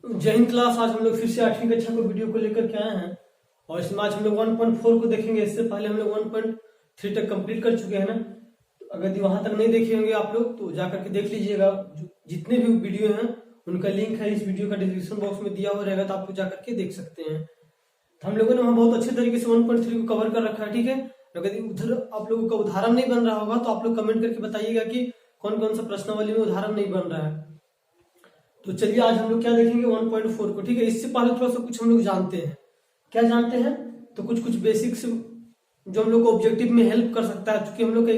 जय हिंद क्लास। आज हम लोग फिर से 8वीं कक्षा को वीडियो को लेकर के आए हैं और इसमें आज हम लोग 1.4 को देखेंगे। इससे पहले हम लोग 1.3 तक कंप्लीट कर चुके हैं ना। तो अगर वहां तक नहीं देखे होंगे आप लोग तो जाकर के देख लीजिएगा। जितने भी वीडियो हैं उनका लिंक है इस वीडियो का डिस्क्रिप्शन बॉक्स में दिया हुआ रहेगा, तो आप लोग जाकर के देख सकते हैं। तो हम लोगों ने वहाँ बहुत अच्छे तरीके से 1.3 को कवर कर रखा है, ठीक है। अगर उधर आप लोगों का उदाहरण नहीं बन रहा होगा तो आप लोग कमेंट करके बताइएगा कि कौन कौन सा प्रश्नावली में उदाहरण नहीं बन रहा है। तो चलिए आज हम लोग क्या देखेंगे 1.4 को, ठीक है। इससे पहले थोड़ा सा कुछ हम लोग जानते हैं। क्या जानते हैं? तो कुछ बेसिक्स जो हम लोग को ऑब्जेक्टिव में हेल्प कर सकता है, क्योंकि हम लोग का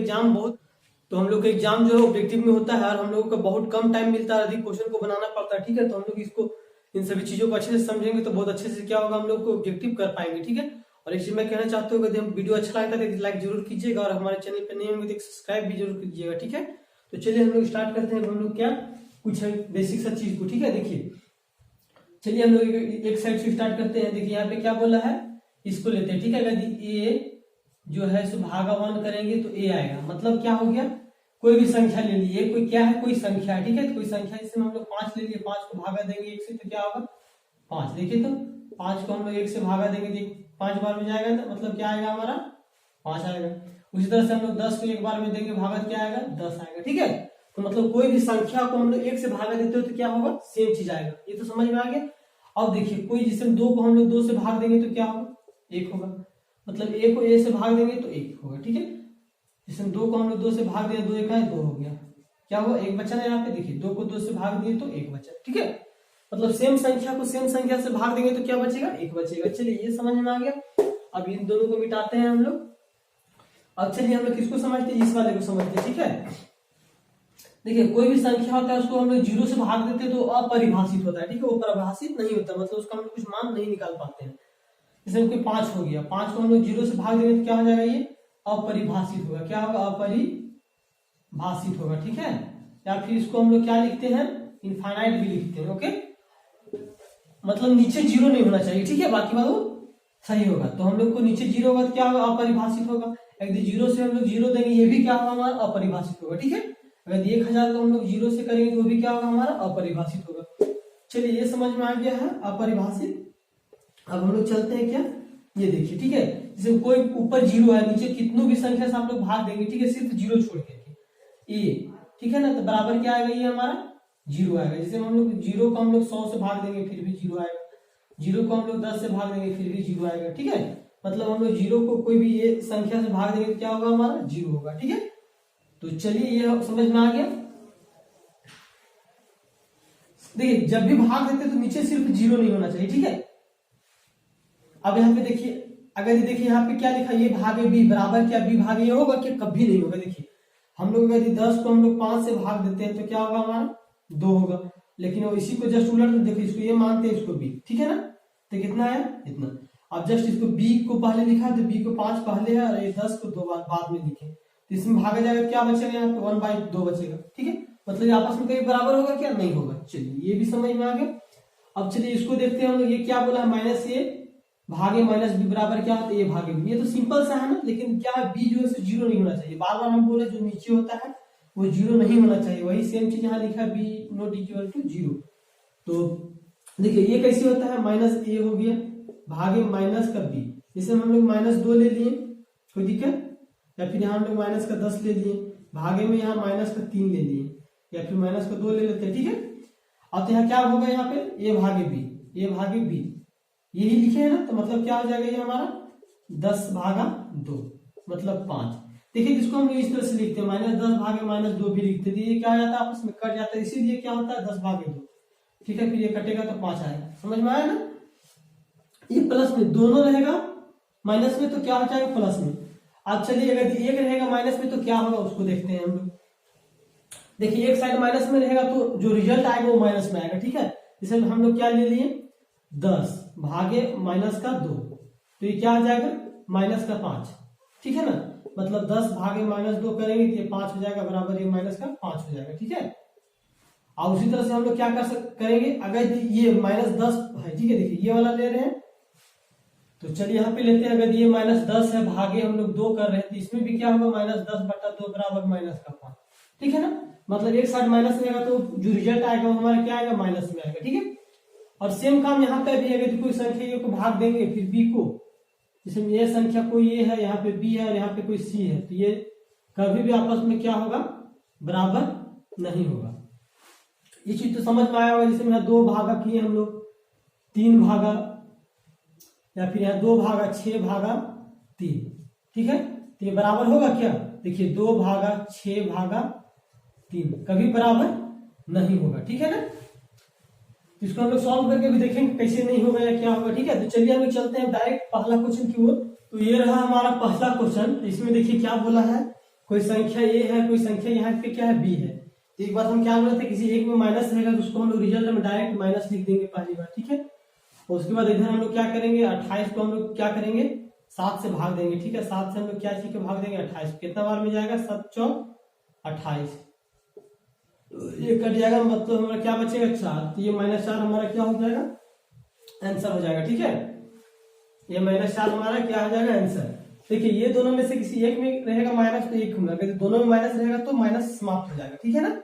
एग्जाम जो है ऑब्जेक्टिव में होता है और हम लोगों को बहुत कम टाइम मिलता है, अधिक क्वेश्चन को बनाना पड़ता है, ठीक है। तो हम लोग इसको इन सभी चीजों को अच्छे से समझेंगे तो बहुत अच्छे से क्या होगा, हम लोग को ऑब्जेक्टिव कर पाएंगे, ठीक है। और एक चीज मैं कहना चाहता हूँ, यदि हम वीडियो अच्छा लगता है तो लाइक जरूर कीजिएगा और हमारे चैनल पर नए होंगे तो सब्सक्राइब भी जरूर कीजिएगा, ठीक है। तो चलिए हम लोग स्टार्ट करते हैं। हम लोग क्या कुछ है बेसिक सा चीज को, ठीक है। देखिए चलिए हम लोग एक साइड से स्टार्ट करते हैं। देखिए यहाँ पे क्या बोला है, इसको लेते हैं, ठीक है। यदि ए जो है सो भागा 1 करेंगे तो ए आएगा। मतलब क्या हो गया, कोई भी संख्या ले लीजिए, कोई क्या है, कोई संख्या है, ठीक है। तो कोई संख्या जिसमें हम लोग 5 ले लिए, 5 को भागा देंगे 1 से तो क्या होगा 5। देखिए तो 5 को हम लोग 1 से भागा देंगे तो 5 बार में जाएगा, तो मतलब क्या आएगा हमारा 5 आएगा। उसी तरह से हम लोग 10 को 1 बार में देंगे भागा क्या आएगा 10 आएगा, ठीक है। तो मतलब कोई भी संख्या को हम लोग 1 से भागा देते हो तो क्या होगा सेम चीज आएगा। ये तो समझ में आ गया। अब देखिए कोई जिसमें 2 को हम लोग 2 से भाग देंगे तो क्या होगा 1 होगा। मतलब a को a से भाग देंगे तो 1 होगा, ठीक है। जिसमें 2 को हम लोग 2 से भाग दिया, 2 1 है 2 हो गया। क्या हुआ 1 बचा ना। यहाँ पे देखिए 2 को 2 से भाग दिए तो 1 बचा, ठीक है। मतलब सेम संख्या को सेम संख्या से भाग देंगे तो क्या बचेगा 1 बचेगा। चलिए ये समझ में आ गया। अब इन दोनों को मिटाते हैं हम लोग। अब चलिए हम लोग किसको समझते हैं, इस वाले को समझते हैं, ठीक है। देखिए कोई भी संख्या होता है उसको हम लोग 0 से भाग देते हैं तो अपरिभाषित होता है, ठीक है। वो परिभाषित नहीं होता, मतलब उसका हम लोग कुछ मान नहीं निकाल पाते हैं। जैसे कोई 5 हो गया, 5 को हम लोग 0 से भाग देंगे तो क्या हो जाएगा, ये अपरिभाषित होगा। क्या होगा अपरिभाषित होगा, ठीक है। या फिर इसको हम लोग क्या लिखते हैं, इनफाइनाइट भी लिखते हैं, ओके। मतलब नीचे 0 नहीं होना चाहिए, ठीक है। बाकी बात वो सही होगा। तो हम लोग को नीचे 0 होगा तो क्या होगा अपरिभाषित होगा। यदि 0 से हम लोग 0 देंगे ये भी क्या होगा हमारा अपरिभाषित होगा, ठीक है। अगर 1000 को हम लोग 0 से करेंगे तो वो भी क्या होगा हमारा अपरिभाषित होगा। चलिए ये समझ में आ गया है अपरिभाषित। अब हम लोग चलते हैं क्या, ये देखिए, ठीक है। जैसे कोई ऊपर 0 है, नीचे कितनों भी संख्या से आप लोग भाग देंगे, ठीक है, सिर्फ 0 छोड़ के ए, ठीक है ना। तो बराबर क्या आएगा, ये हमारा 0 आएगा। जैसे हम लोग 0 को हम लोग 100 से भाग देंगे फिर भी 0 आएगा। 0 को हम लोग 10 से भाग देंगे फिर भी 0 आएगा, ठीक है। मतलब हम लोग 0 को कोई भी ये संख्या से भाग देंगे तो क्या होगा हमारा 0 होगा, ठीक है। तो चलिए ये समझ में आ गया। देखिए जब भी भाग देते तो नीचे सिर्फ 0 नहीं होना चाहिए, ठीक है। अब यहाँ पे देखिए, अगर ये देखिए यहाँ पे क्या लिखा, ये भागे बी बराबर क्या बी भागे ये होगा क्या, कभी नहीं होगा। देखिए हम लोग यदि 10 को हम लोग 5 से भाग देते हैं तो क्या होगा हमारा 2 होगा। लेकिन इसी को जस्ट उलट देखिए, इसको ये मानते हैं, इसको बी, ठीक है ना। तो कितना है इतना। अब जस्ट इसको बी को पहले लिखा तो बी को 5 पहले है और ये 10 को 2 बाद में लिखे, तो इसमें भागा जाएगा क्या बचेगा, यहाँ पे 1/2 बचेगा, ठीक है। मतलब आपस में कहीं बराबर होगा क्या, नहीं होगा। चलिए ये भी समझ में आ गया। अब चलिए इसको देखते हैं हम लोग। ये क्या बोला है, -a भागे -b बराबर क्या होता है, a भागे b। ये तो सिंपल सा है ना, लेकिन क्या है b जो है 0 नहीं होना चाहिए। बार बार हम बोले जो नीचे होता है वो 0 नहीं होना चाहिए। वही सेम चीज यहाँ लिखा है b नॉट इक्वल टू 0। तो देखिए ये कैसे होता है, -a हो गया भागे माइनस का b। जैसे हम लोग -2 ले लिए, कोई दिक्कत। या फिर यहाँ हम लोग -10 ले लिए, भागे में यहाँ -3 ले लिए, या फिर -2 ले लेते हैं, ठीक है। अब तो यहाँ क्या होगा, यहाँ पे a भागे b यही लिखे है ना। तो मतलब क्या हो जाएगा ये हमारा 10/2 मतलब 5। देखिए इसको हम लोग इस तरह से लिखते हैं, -10 भागे -2 भी लिखते थे। ये क्या हो जाता है आपस में कट जाता है, इसीलिए क्या होता है 10/2, ठीक है। फिर ये कटेगा तो 5 आएगा, समझ में आया ना। ये प्लस में दोनों रहेगा, माइनस में तो क्या हो जाएगा प्लस में। अब चलिए अगर 1 रहेगा माइनस में तो क्या होगा उसको देखते हैं हम लोग। देखिए एक साइड माइनस में रहेगा तो जो रिजल्ट आएगा वो माइनस में आएगा, ठीक है। जैसे हम लोग क्या ले लिए 10 भागे -2, तो ये क्या आ जाएगा -5, ठीक है ना। मतलब 10 भागे -2 करेंगे तो ये 5 हो जाएगा, बराबर ये -5 हो जाएगा, ठीक है। और उसी तरह से हम लोग क्या करेंगे, अगर ये -10 है, ठीक है। देखिए ये वाला ले रहे हैं तो चलिए यहाँ पे लेते हैं। अगर ये -10 है भागे हम लोग 2 कर रहे हैं तो इसमें भी क्या होगा -10/2 बराबर -5, ठीक है ना। मतलब एक साइड माइनस रहेगा तो जो रिजल्ट आएगा वो हमारा क्या आएगा माइनस में आएगा, ठीक है। और सेम काम यहाँ पे भी, अगर कोई संख्या ए को भाग देंगे फिर बी को, जैसे ये संख्या कोई ए है, यहाँ पे बी है और यहाँ पे कोई सी है, तो ये कभी भी आपस में क्या होगा, बराबर नहीं होगा। ये चीज तो समझ में आया होगा। जैसे यहाँ 2 भागा किए हम लोग, 3 भागा, या फिर यहाँ 2 भागा 6 भागा 3, ठीक है, तो ये बराबर होगा क्या, देखिए 2 भागा 6 भागा 3 कभी बराबर नहीं होगा, ठीक है ना। इसको हम लोग सॉल्व करके भी देखेंगे कैसे नहीं होगा या क्या होगा, ठीक है। तो चलिए हम लोग चलते हैं डायरेक्ट पहला क्वेश्चन की ओर। तो ये रहा हमारा पहला क्वेश्चन। इसमें देखिए क्या बोला है, कोई संख्या ए है, कोई संख्या यहाँ पे क्या है, बी है। तो एक बात हम क्या बोले थे, किसी एक में माइनस रहेगा तो उसको हम लोग रिजल्ट में डायरेक्ट माइनस लिख देंगे पहली बार, ठीक है। और उसके बाद इधर हम लोग क्या करेंगे, 28 को हम लोग क्या करेंगे, 7 से भाग देंगे, ठीक है। 7 से हम लोग क्या चीज के भाग देंगे, 28, कितना बार में जाएगा, 7 चौक 28, ये कट जाएगा, मतलब हमारा क्या बचेगा, 4। तो ये -4 हमारा क्या हो जाएगा, आंसर हो जाएगा, ठीक है। ये -4 हमारा क्या हो जाएगा, आंसर। देखिए ये दोनों में से किसी एक में रहेगा माइनस तो एक होगा, अगर दोनों में माइनस रहेगा तो माइनस समाप्त हो जाएगा, ठीक है ना।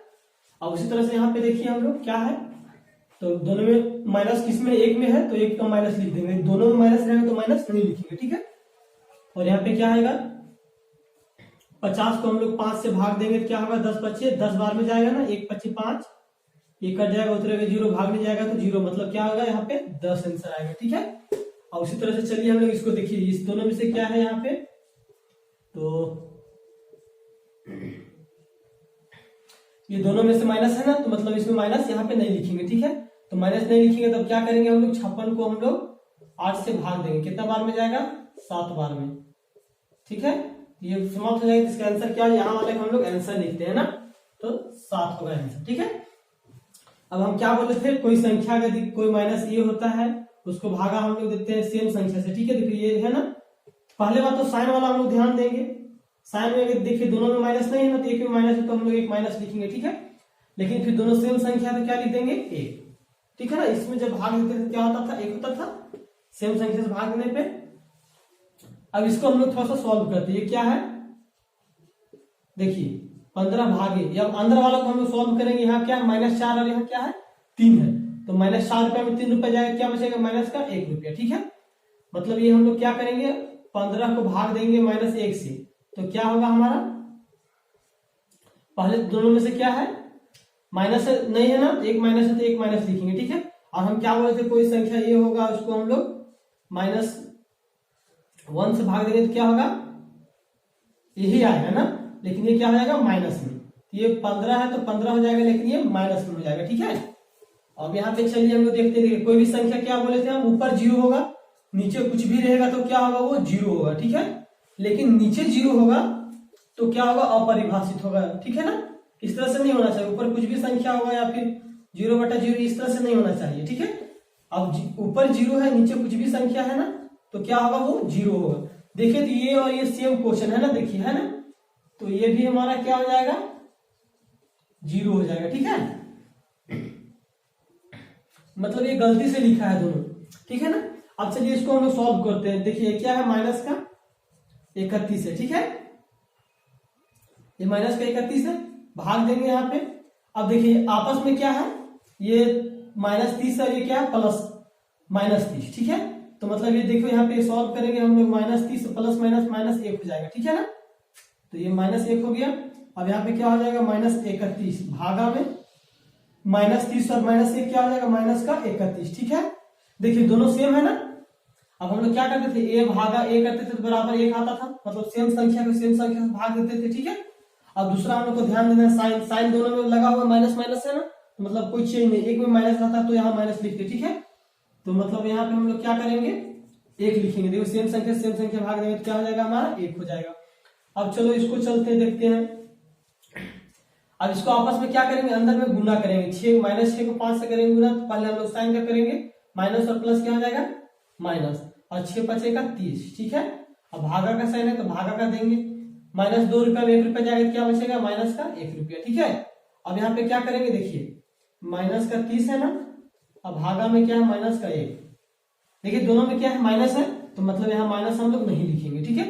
और उसी तरह से यहाँ पे देखिए हम लोग क्या है, तो दोनों में माइनस किसमें, एक में है तो एक का माइनस लिख देंगे, दोनों में माइनस रहेगा तो माइनस नहीं लिखेंगे, ठीक है। और यहाँ पे क्या आएगा, 50 को हम लोग 5 से भाग देंगे तो क्या होगा, 10 बचे, 10 बार में जाएगा ना, 1 25 5, ये कट जाएगा, उतरेगा 0, भागने जाएगा तो 0, मतलब क्या होगा यहाँ पे 10 आंसर आएगा, ठीक है। और उसी तरह से चलिए हम लोग इसको देखिए, इस दोनों में से क्या है यहाँ पे, तो ये दोनों में से माइनस है ना, तो मतलब इसमें माइनस यहाँ पे नहीं लिखेंगे, ठीक है। तो माइनस नहीं लिखेंगे तब क्या करेंगे हम लोग, 56 को हम लोग 8 से भाग देंगे, कितना बार में जाएगा, 7 बार में, ठीक है। ये समाप्त हो जाएगा। इसका आंसर क्या है, यहाँ वाले हम लोग आंसर लिखते हैं ना, तो 7 होगा आंसर, ठीक है। अब हम क्या बोले थे, कोई संख्या का कोई माइनस ये होता है उसको भागा हम लोग देते हैं सेम संख्या से, ठीक है। देखिए ये है ना, पहले बात तो साइन वाला हम लोग ध्यान देंगे, साइन में देखिए दोनों में माइनस नहीं है ना, तो एक में माइनस है तो हम लोग एक माइनस लिखेंगे, ठीक है। लेकिन फिर दोनों सेम संख्या तो क्या लिख देंगे, एक, ठीक है ना। इसमें जब भाग देते थे क्या होता था, एक होता था सेम संख्या से भाग देने पे। अब इसको हम लोग थोड़ा सा सॉल्व करते हैं, ये क्या है, देखिए 15 भागे, जब अंदर वाला को हम लोग सॉल्व करेंगे, यहाँ क्या है -4 और यहाँ क्या है 3 है, तो -4 रुपया में 3 रुपया जाएगा, क्या बचेगा, माइनस का 1 रुपया, ठीक है। मतलब ये हम लोग क्या करेंगे, 15 को भाग देंगे -1 से, तो क्या होगा हमारा, पहले दोनों में से क्या है, माइनस नहीं है ना, एक माइनस है तो एक माइनस लिखेंगे, ठीक है। और हम क्या बोले थे, कोई संख्या ये होगा उसको हम लोग -1 से भाग देंगे तो क्या होगा, यही आएगा ना, लेकिन ये क्या हो जाएगा, माइनस में। ये 15 है तो 15 हो जाएगा, लेकिन ये माइनस में हो जाएगा, ठीक है। अब यहाँ पे चलिए हम लोग देखते हैं, कोई भी संख्या क्या बोले थे हम, ऊपर 0 होगा, नीचे कुछ भी रहेगा तो क्या होगा, वो 0 होगा, ठीक है। लेकिन नीचे 0 होगा तो क्या होगा, अपरिभाषित होगा, ठीक है ना। इस तरह से नहीं होना चाहिए, ऊपर कुछ भी संख्या होगा या फिर 0/0 इस तरह से नहीं होना चाहिए, ठीक है। अब ऊपर 0 है, नीचे कुछ भी संख्या है ना, तो क्या होगा, वो 0 होगा। देखिए तो ये और ये सेम क्वेश्चन है ना, देखिए है ना, तो ये भी हमारा क्या हो जाएगा, 0 हो जाएगा, ठीक है। मतलब ये गलती से लिखा है दोनों, ठीक है ना। अब चलिए इसको हम लोग सॉल्व करते हैं। देखिए क्या है, माइनस का 31 है, ठीक है, ये माइनस का 31 है, भाग देंगे यहाँ पे। अब देखिए आपस में क्या है, ये -30 और ये क्या है, प्लस -30, ठीक है। तो मतलब ये देखो यहाँ पे सॉल्व करेंगे हम लोग, -30 प्लस -1 हो जाएगा, ठीक है ना। तो ये -1 हो गया। अब यहाँ पे क्या हो जाएगा, -31 भागा में -30 और -1 क्या हो जाएगा, -31, ठीक है। देखिए दोनों सेम है ना। अब हम लोग क्या करते थे, a भागा a करते थे तो बराबर 1 आता था, मतलब सेम संख्या को सेम संख्या से भाग देते थे, ठीक है। अब दूसरा हम लोग को ध्यान देना है, साइन दोनों में लगा हुआ माइनस माइनस है ना, तो मतलब कोई चेंज नहीं, एक में माइनस रहता है तो यहाँ माइनस लिखते, ठीक है। तो मतलब यहाँ पे हम लोग क्या करेंगे, 1 लिखेंगे। देखो सेम संख्या भाग देंगे तो क्या हो जाएगा, हमारा 1 हो जाएगा। अब चलो इसको चलते हैं, देखते हैं। अब इसको आपस में क्या करेंगे, अंदर में गुना करेंगे, -6 को 5 से करेंगे गुना, तो पहले हम लोग साइन का करेंगे, माइनस और प्लस क्या हो जाएगा, माइनस, और 6 बचेगा 30, ठीक है। अब भागा का साइन है तो भागा का देंगे, -2 रुपया में 1 रुपया जाएगा, क्या बचेगा, माइनस का 1 रुपया, ठीक है। अब यहाँ पे क्या करेंगे, देखिए माइनस का 30 है ना, अब भागा में क्या है, माइनस का 1। देखिए दोनों में क्या है, माइनस है, तो मतलब यहाँ माइनस हम लोग नहीं लिखेंगे, ठीक है।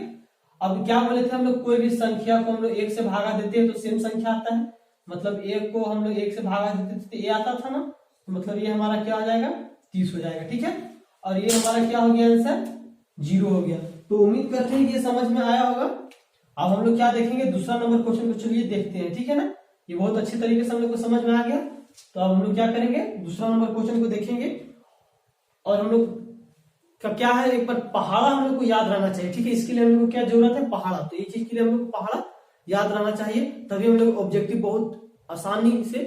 अब क्या बोले थे हम लोग, कोई भी संख्या को हम लोग 1 से भागा देते हैं तो सेम संख्या आता है, मतलब 1 को हम लोग 1 से भागा देते थे तो ये आता था ना, तो मतलब ये हमारा क्या हो जाएगा, 30 हो जाएगा। ठीक है, और ये हमारा क्या हो गया आंसर 0 हो गया। तो उम्मीद करते हैं कि ये समझ में आया होगा। अब हम लोग क्या देखेंगे दूसरा नंबर क्वेश्चन को, चलिए देखते हैं। ठीक है ना, ये बहुत अच्छी तरीके से हम लोग को समझ में आ गया। तो अब हम लोग क्या करेंगे दूसरा नंबर क्वेश्चन को देखेंगे, और हम लोग का क्या है एक बार पहाड़ा हम लोग को याद रहना चाहिए। ठीक है, इसके लिए हम लोग को क्या जरूरत है पहाड़ा, तो ये चीज के लिए हम लोग को पहाड़ा याद रहना चाहिए, तभी हम लोग ऑब्जेक्टिव बहुत आसानी से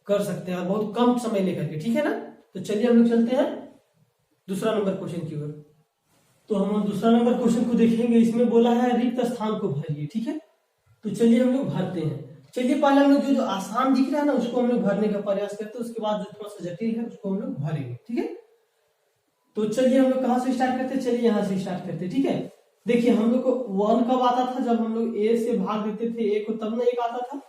कर सकते हैं, बहुत कम समय लेकर के। ठीक है ना, तो चलिए हम लोग चलते हैं दूसरा नंबर क्वेश्चन की ओर। तो हम दूसरा नंबर क्वेश्चन को देखेंगे, इसमें बोला है रिक्त स्थान को भरिए। ठीक है, तो चलिए हम लोग भरते हैं। चलिए पहले हम लोग जो आसान दिख रहा है ना उसको हम लोग भरने का प्रयास करते हैं, उसके बाद जो थोड़ा सा जटिल है उसको हम लोग भरेंगे। ठीक है, तो चलिए हम लोग कहां से स्टार्ट करते हैं, चलिए यहां से स्टार्ट करते हैं। ठीक है, देखिए हम लोग को 1 कब आता था, जब हम लोग a से भाग देते थे a को, तब ना 1 आता था।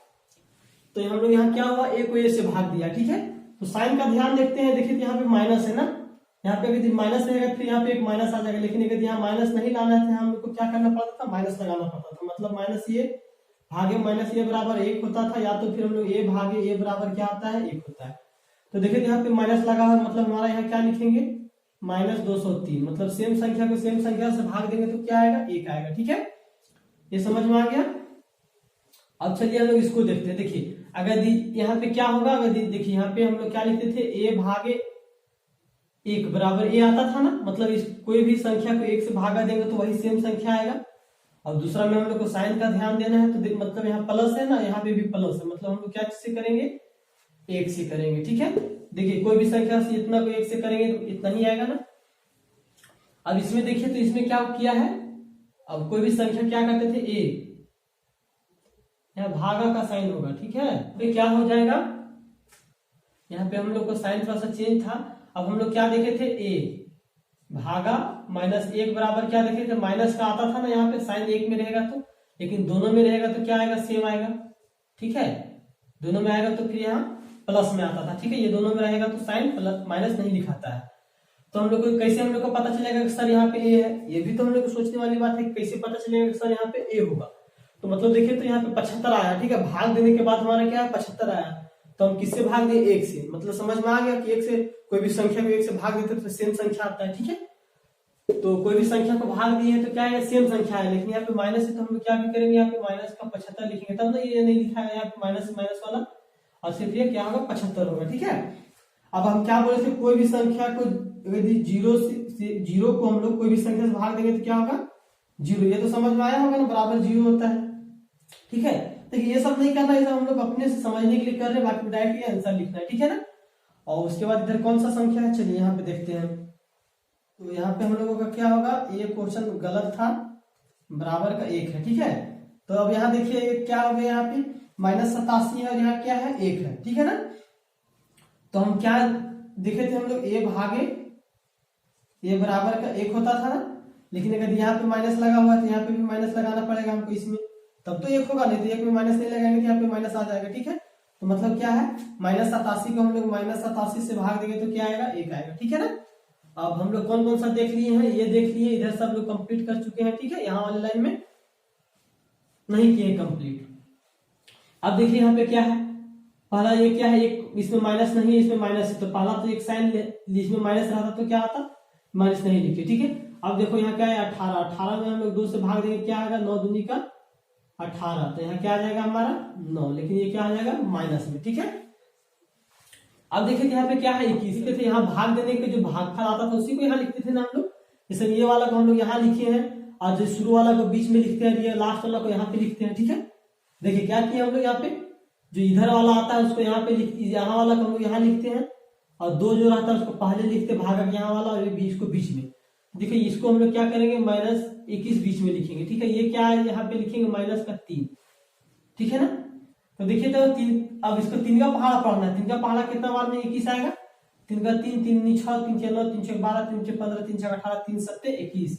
तो हम लोग यहाँ क्या हुआ, a को a से भाग दिया। ठीक है, तो साइन का ध्यान देखते हैं, देखिए यहाँ पे माइनस है ना, यहाँ पे अगर माइनस रहेगा फिर यहाँ पे एक माइनस आ जाएगा, लेकिन अगर यहाँ माइनस नहीं लाना है हम लोग को क्या करना पड़ता था, माइनस लगाना पड़ता था। मतलब माइनस ये भागे माइनस ये बराबर 1 होता था, या तो फिर हम लोग a भागे a बराबर क्या आता है 1 होता है। तो देखिए यहाँ पे माइनस लगा हुआ, मतलब हमारा यहाँ क्या लिखेंगे -203, मतलब सेम संख्या को सेम संख्या से भाग देंगे तो क्या आएगा 1 आएगा। ठीक है, ये समझ में आ गया। अब चलिए हम लोग इसको देखते हैं। देखिए अगर यहाँ पे क्या होगा, अगर देखिए यहाँ पे हम लोग क्या लिखते थे a भागे 1 बराबर a आता था ना, मतलब इस कोई भी संख्या को 1 से भागा देंगे तो वही सेम संख्या आएगा। और दूसरा में हम लोग को साइन का ध्यान देना है, तो मतलब यहाँ प्लस है ना, यहाँ पे भी प्लस है, मतलब हम लोग क्या से करेंगे 1 से करेंगे। ठीक है, देखिए कोई भी संख्या से इतना को 1 से करेंगे तो इतना ही आएगा ना। अब इसमें देखिए तो इसमें क्या किया है, अब कोई भी संख्या क्या करते थे a, यहाँ भागा का साइन होगा। ठीक है, तो क्या हो जाएगा, यहाँ पे हम लोग को साइन थोड़ा सा चेंज था। अब हम लोग क्या देखे थे a भागा -1 बराबर क्या देखे थे, माइनस का आता था ना, यहाँ पे साइन 1 में रहेगा तो, लेकिन दोनों में रहेगा तो क्या आएगा सेम आएगा। ठीक है, दोनों में आएगा तो फिर यहाँ प्लस में आता था। ठीक है, ये दोनों में रहेगा तो साइन प्लस माइनस नहीं लिखाता है। तो हम लोग को कैसे हम लोग को पता चलेगा कि सर यहाँ पे a है, ये भी तो हम लोग को सोचने वाली बात है, कैसे पता चलेगा कि सर यहाँ पे a होगा। तो मतलब देखिए तो यहाँ पे 75 आया। ठीक है, भाग देने के बाद हमारा क्या है 75 आया, तो हम किससे भाग दें 1 से, मतलब समझ में आ गया कि 1 से कोई भी संख्या को 1 से भाग देते तो सेम संख्या आता है। ठीक है, तो कोई भी संख्या को भाग दिए है तो क्या है सेम संख्या है, लेकिन यहाँ पे माइनस है तो हम लोग क्या भी करेंगे, यहाँ पे माइनस का 75 लिखेंगे, तब ना ये नहीं लिखा है यहाँ पे माइनस माइनस वाला, और सिर्फ ये क्या होगा 75 होगा। ठीक है, अब हम क्या बोले थे, कोई भी संख्या को यदि 0 को हम लोग कोई भी संख्या से भाग देंगे तो क्या होगा 0, ये तो समझ में आया होगा ना, बराबर 0 होता है। ठीक है, देखिए ये सब नहीं करना, ये सब हम लोग अपने से समझने के लिए कर रहे हैं, बाकी डायरेक्टली आंसर लिखना है। ठीक है ना, और उसके बाद इधर कौन सा संख्या है, चलिए यहाँ पे देखते हैं। तो यहाँ पे हम लोगों का क्या होगा, ये क्वेश्चन गलत था, बराबर का 1 है। ठीक है, तो अब यहाँ देखिए क्या हो गया, यहाँ पे -87 है और यहाँ क्या है 1 है। ठीक है ना, तो हम क्या देखे थे हम लोग a भागे a बराबर का 1 होता था ना, लेकिन अगर यहाँ पे माइनस लगा हुआ है तो यहाँ पे भी माइनस लगाना पड़ेगा हमको इसमें, तब तो 1 होगा, नहीं तो 1 में माइनस नहीं लगाएंगे तो यहाँ पे माइनस आ जाएगा। ठीक है, तो मतलब क्या है -87 को हम लोग -87 से भाग देंगे तो क्या आएगा 1 आएगा। ठीक है ना, अब हम लोग कौन कौन सा देख लिए हैं, ये देख लिए, इधर सब लोग कंप्लीट कर चुके हैं। ठीक है, यहाँ वाले लाइन में नहीं किए कंप्लीट। अब देखिए यहाँ पे क्या है, पहला ये क्या है, एक इसमें माइनस नहीं है, इसमें माइनस है, तो पहला तो एक साइन इसमें माइनस रहा था तो क्या आता माइनस नहीं लिखे। ठीक है, अब देखो यहाँ क्या है 18 में हम लोग 2 से भाग देंगे, क्या आएगा 9 दूनी का 18, तो यहाँ क्या आ जाएगा हमारा 9, लेकिन ये क्या आ जाएगा माइनस में। ठीक है, अब देखिए यहाँ पे क्या है 21 थे, यहाँ भाग देने के जो भागफल आता था उसी को यहाँ लिखते थे ना हम लोग, जैसे ये वाला को हम लोग यहाँ लिखे हैं, और जो शुरू वाला को बीच में लिखते हैं, ये लास्ट वाला को यहाँ पे लिखते हैं। ठीक है, देखिए क्या किया हम लोग, यहाँ पे जो इधर वाला आता है उसको यहाँ पे लिखते, यहाँ वाला को हम लोग यहाँ लिखते हैं, और 2 जो रहता है उसको पहले लिखते भागक यहाँ वाला, और ये बीच को बीच में। देखिए इसको हम लोग क्या करेंगे -21 बीच में लिखेंगे। ठीक है, ये क्या है यहाँ पे लिखेंगे -3। ठीक है ना, तो देखिए तो 3, अब इसको 3 का पहाड़ा पढ़ना है, 3 का पहाड़ा कितना बार में 21 आएगा, 3 का 3, 3 नी 6, 3 6 9, 3 6 12, 3 6 15, 3 6 18, 3 7 21,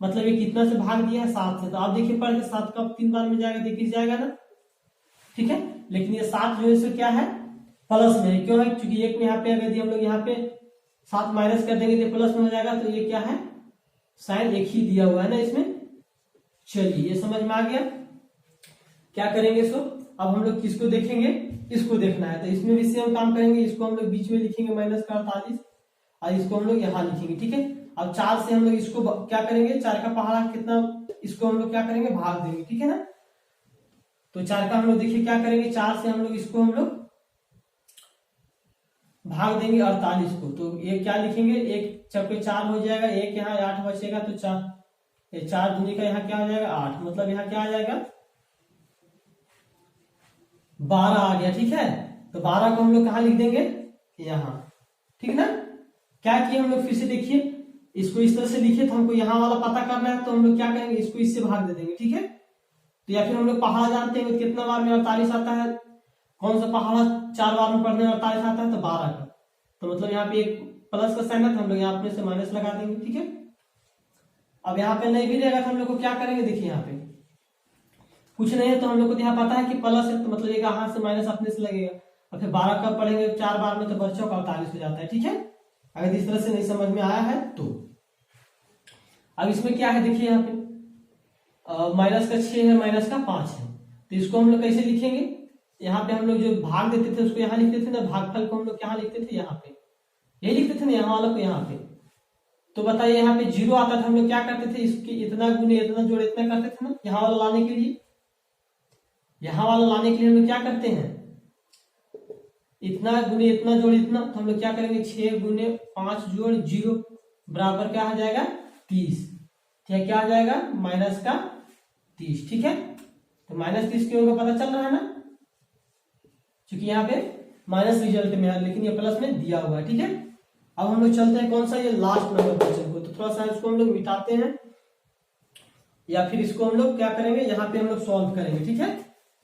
मतलब ये कितना से भाग दिया है 7 से। तो आप देखिए पढ़ के 7 का 3 बार में जाएगा तो 21 जाएगा ना। ठीक है, लेकिन ये 7 जो है सो क्या है प्लस में, क्यों है, क्योंकि एक में यहाँ पे अगर हम लोग यहाँ पे 7 माइनस कर देंगे तो प्लस में हो जाएगा, तो ये क्या है साइन 1 ही दिया हुआ है ना इसमें। चलिए ये समझ में आ गया, क्या करेंगे सो अब हम लोग किसको देखेंगे, इसको देखना है, तो इसमें भी सेम काम करेंगे, इसको हम लोग बीच में लिखेंगे -48, और इसको हम लोग यहाँ लिखेंगे, ठीक है। अब 4 से हम लोग इसको क्या करेंगे, 4 का पहाड़ा कितना, इसको हम लोग क्या करेंगे, भाग देंगे, ठीक है ना। तो 4 का हम लोग देखिए क्या करेंगे, 4 से हम लोग इसको हम लोग भाग देंगे 48 को। तो ये क्या लिखेंगे, एक चौके 4 हो जाएगा, एक यहाँ 8 बचेगा, तो 4 दूनी का यहाँ क्या हो जाएगा 8, मतलब यहाँ क्या आ जाएगा 12 आ गया, ठीक है। तो 12 को हम लोग कहाँ लिख देंगे, यहाँ, ठीक ना। क्या किए हम लोग, फिर से देखिए, इसको इस तरह से लिखे, तो हमको यहाँ वाला पता करना है, तो हम लोग क्या करेंगे, इसको इससे भाग दे देंगे, ठीक है। तो या फिर हम लोग पहाड़ा जानते हैं कितना बार में 48 आता है, कौन सा पहाड़ा 4 बार में पढ़ने में 48 आता है, तो 12 का। तो मतलब यहाँ पे एक प्लस का साइन है, तो हम लोग यहाँ अपने से माइनस लगा देंगे, ठीक है। अब यहाँ पे नहीं भी रहेगा तो हम लोग को क्या करेंगे, देखिए यहाँ पे कुछ नहीं है, तो हम लोग को यहाँ पता है कि प्लस है, तो मतलब एक हाथ से माइनस अपने से लगेगा, और फिर 12 कब पढ़ेंगे 4 बार में, तो बच्चों का 48 हो जाता है, ठीक है। अगर इस तरह से नहीं समझ में आया है तो अब इसमें क्या है, देखिए यहाँ पे माइनस का 6 है, माइनस का 5 है, तो इसको हम लोग कैसे लिखेंगे, यहाँ पे हम लोग जो भाग देते थे उसको यहाँ लिखते थे ना, भागफल को हम लोग क्या लिखते थे, यहाँ पे यही लिखते थे ना, यहाँ वाला को यहाँ पे। तो बताइए यहाँ पे 0 आता था, हम लोग क्या करते थे, इसकी इतना गुने इतना जोड़ इतना करते थे ना, यहाँ वाला लाने के लिए, यहाँ वाला लाने के लिए हम लोग क्या करते हैं, इतना गुने इतना जोड़ इतना, तो हम लोग क्या करेंगे 6 गुने 5 जोड़ 0 बराबर क्या आ जाएगा 30, ठीक है, क्या आ जाएगा माइनस का 30, ठीक है। तो माइनस 30 क्यों होगा पता चल रहा है ना, क्योंकि यहाँ पे माइनस रिजल्ट में है, लेकिन ये प्लस में दिया हुआ है, ठीक है। अब हम लोग चलते हैं कौन सा, ये लास्ट नंबर क्वेश्चन को, तो थोड़ा सा इसको हम लोग मिटाते हैं, या फिर इसको हम लोग क्या करेंगे, यहाँ पे हम लोग सॉल्व करेंगे, ठीक है।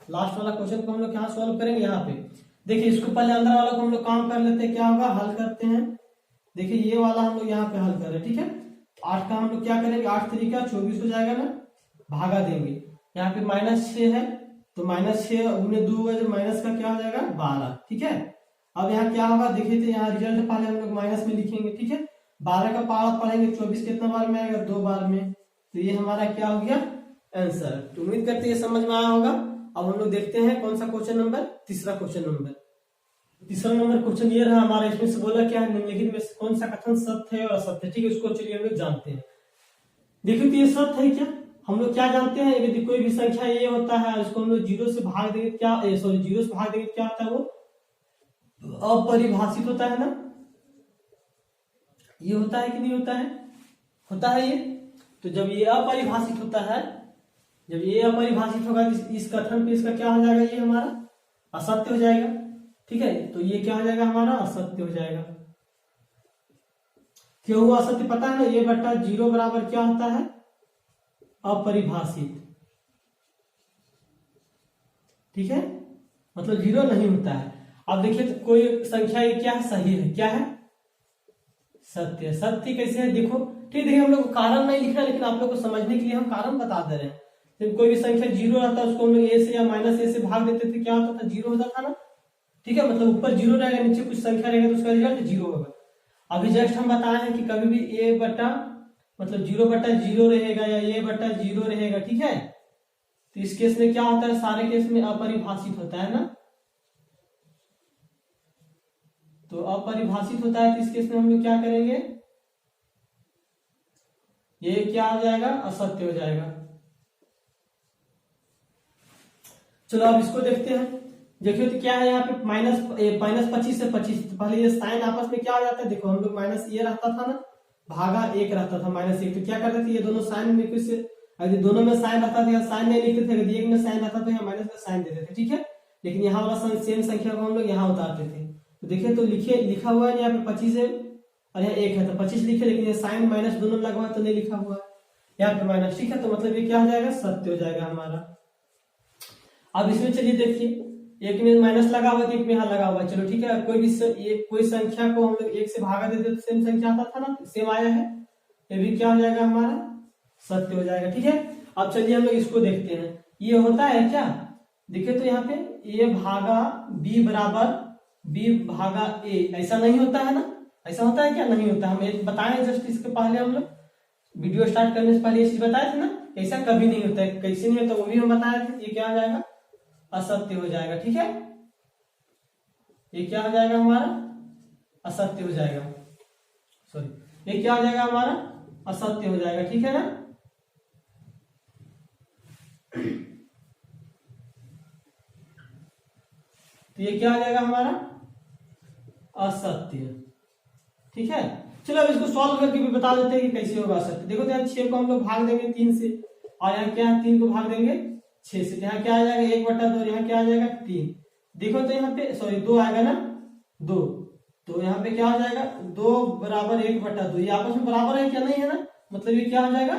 लास्ट वाला क्वेश्चन को हम लोग यहाँ सॉल्व करेंगे, यहाँ पे देखिए, इसको पहले अंदर वाला को हम लोग काम कर लेते हैं, क्या होगा हल करते हैं। देखिए ये वाला हम लोग यहाँ पे हल कर रहे हैं, ठीक है। 8 का हम लोग क्या करेंगे, 8 तरीका 24 हो जाएगा ना, भागा देंगे, यहाँ पे -6 है, तो -6 गुने 2 माइनस का क्या हो जाएगा 12, ठीक है। अब यहाँ क्या होगा देखिए, तो यहाँ रिजल्ट पहले हम लोग माइनस में लिखेंगे, ठीक है। 12 का पावर पढ़ेंगे, 24 कितना बार में आएगा 2 बार में, तो ये हमारा क्या हो गया आंसर। तो उम्मीद करते हैं समझ में आया होगा। अब हम लोग देखते हैं कौन सा क्वेश्चन नंबर, तीसरा क्वेश्चन नंबर। तीसरा नंबर क्वेश्चन ये रहा हमारा, इसमें से बोला क्या है, निम्नलिखित में कौन सा कथन सत्य है और असत्य है, ठीक है। उसको चलिए हम लोग जानते हैं। देखिए तो ये सत्य है क्या, हम लोग क्या जानते हैं, यदि कोई भी संख्या ये होता है, उसको हम लोग 0 से भाग देंगे, क्या 0 से भाग देंगे क्या होता है, वो अपरिभाषित होता है ना, ये होता है कि नहीं होता है, होता है ये। तो जब ये अपरिभाषित होता है, जब ये अपरिभाषित होगा, इस कथन पे इसका क्या हो जाएगा, ये हमारा असत्य हो जाएगा, ठीक है। तो ये क्या हो जाएगा हमारा असत्य हो जाएगा। क्यों हुआ असत्य पता है ना, ये बट्टा 0 बराबर क्या होता है अपरिभाषित, ठीक है, मतलब 0 नहीं होता है। अब देखिए तो कोई संख्या ये क्या है, सही है, क्या है सत्य। सत्य कैसे है देखो, ठीक है। हम लोग को कारण नहीं लिखना, लेकिन आप लोग को समझने के लिए हम कारण बता दे रहे हैं। तो कोई भी संख्या 0 रहता है, उसको हम लोग a से या -a से भाग देते थे, क्या होता था 0 होता था ना, ठीक है। मतलब ऊपर 0 रहेगा, नीचे कुछ संख्या रहेगा, तो उसका रिजल्ट 0 होगा। अभी जस्ट हम बताए हैं कि कभी भी a बटा मतलब 0/0 रहेगा या a/0 रहेगा, ठीक है। तो इस केस में क्या होता है, सारे केस में अपरिभाषित होता है ना, तो अपरिभाषित होता है, तो इस केस में हम लोग क्या करेंगे, ये क्या हो जाएगा असत्य हो जाएगा। चलो अब इसको देखते हैं। देखिए तो क्या है यहाँ पे -25 से 25, तो पहले ये साइन आपस में क्या हो जाता है, देखो हम लोग माइनस ये रहता था ना, भागा 1 रहता था -1, तो क्या करते थे, ये दोनों साइन में कुछ, अगर दोनों में साइन रहता था, साइन नहीं लिखते थे, अगर एक में साइन रहता था यहाँ माइनस का साइन देते थे, ठीक है। लेकिन यहाँ वाला सेम संख्या को हम लोग यहाँ उतारते थे। तो देखिए तो लिखा हुआ है यहाँ पे 25 है और यहाँ 1 है, तो 25 लिखे, लेकिन ये साइन माइनस दोनों लगा हुआ है, तो नहीं लिखा हुआ है यहाँ पे माइनस, ठीक है। तो मतलब ये क्या हो जाएगा सत्य हो जाएगा हमारा। अब इसमें चलिए देखिए, एक में माइनस लगा हुआ है, एक में यहाँ लगा हुआ है, चलो ठीक है। कोई संख्या को हम लोग 1 से भागा देते तो सेम संख्या आता था ना, सेम आया है, ये भी क्या हो जाएगा हमारा सत्य हो जाएगा, ठीक है। अब चलिए हम लोग इसको देखते हैं, ये होता है क्या, देखिए तो यहाँ पे a भागा b बराबर b भागा a, ऐसा नहीं होता है ना, ऐसा होता है क्या, नहीं होता। हम बताए जस्ट इसके पहले, हम लोग वीडियो स्टार्ट करने से पहले ये चीज बताए थे ना, ऐसा कभी नहीं होता है। कैसे नहीं होता वो भी हम बताए थे। ये क्या हो जाएगा असत्य हो जाएगा, ठीक है। ये क्या हो जाएगा हमारा असत्य हो जाएगा। सॉरी ये क्या हो जाएगा हमारा असत्य हो जाएगा, ठीक है ना। तो ये क्या हो जाएगा हमारा असत्य, ठीक है। चलो अब इसको सॉल्व करके भी बता देते हैं कि कैसे होगा असत्य। देखो तो यहाँ 6 को हम लोग भाग देंगे 3 से, और यहाँ क्या है 3 को भाग देंगे 6 से, यहाँ क्या आ जाएगा 1/2, यहाँ क्या आ जाएगा 3। देखो तो यहाँ पे सॉरी 2 आएगा ना 2, तो यहाँ पे क्या हो जाएगा 2 बराबर 1/2, ये आपस में बराबर है क्या, नहीं है ना, मतलब ये क्या हो जाएगा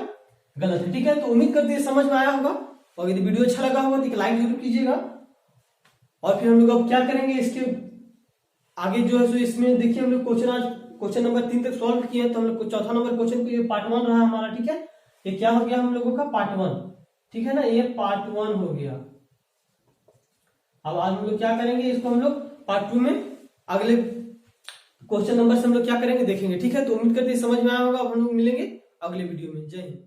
गलत है, ठीक है। तो उम्मीद करते हैं समझ में आया होगा, और यदि वीडियो अच्छा लगा होगा तो एक लाइक जरूर कीजिएगा। और फिर हम लोग अब क्या करेंगे, इसके आगे जो है सो इसमें देखिए हम लोग क्वेश्चन नंबर 3 तक सॉल्व किए हैं, तो हम लोग को चौथा नंबर क्वेश्चन को ये पार्ट 1 रहा हमारा, ठीक है। ये क्या हो गया हम लोगों का पार्ट 1, ठीक है ना, ये पार्ट 1 हो गया। अब आज हम लोग क्या करेंगे, इसको हम लोग पार्ट 2 में अगले क्वेश्चन नंबर से हम लोग क्या करेंगे देखेंगे, ठीक है। तो उम्मीद करते हैं समझ में आया होगा। अब हम लोग मिलेंगे अगले वीडियो में। जय हिंद।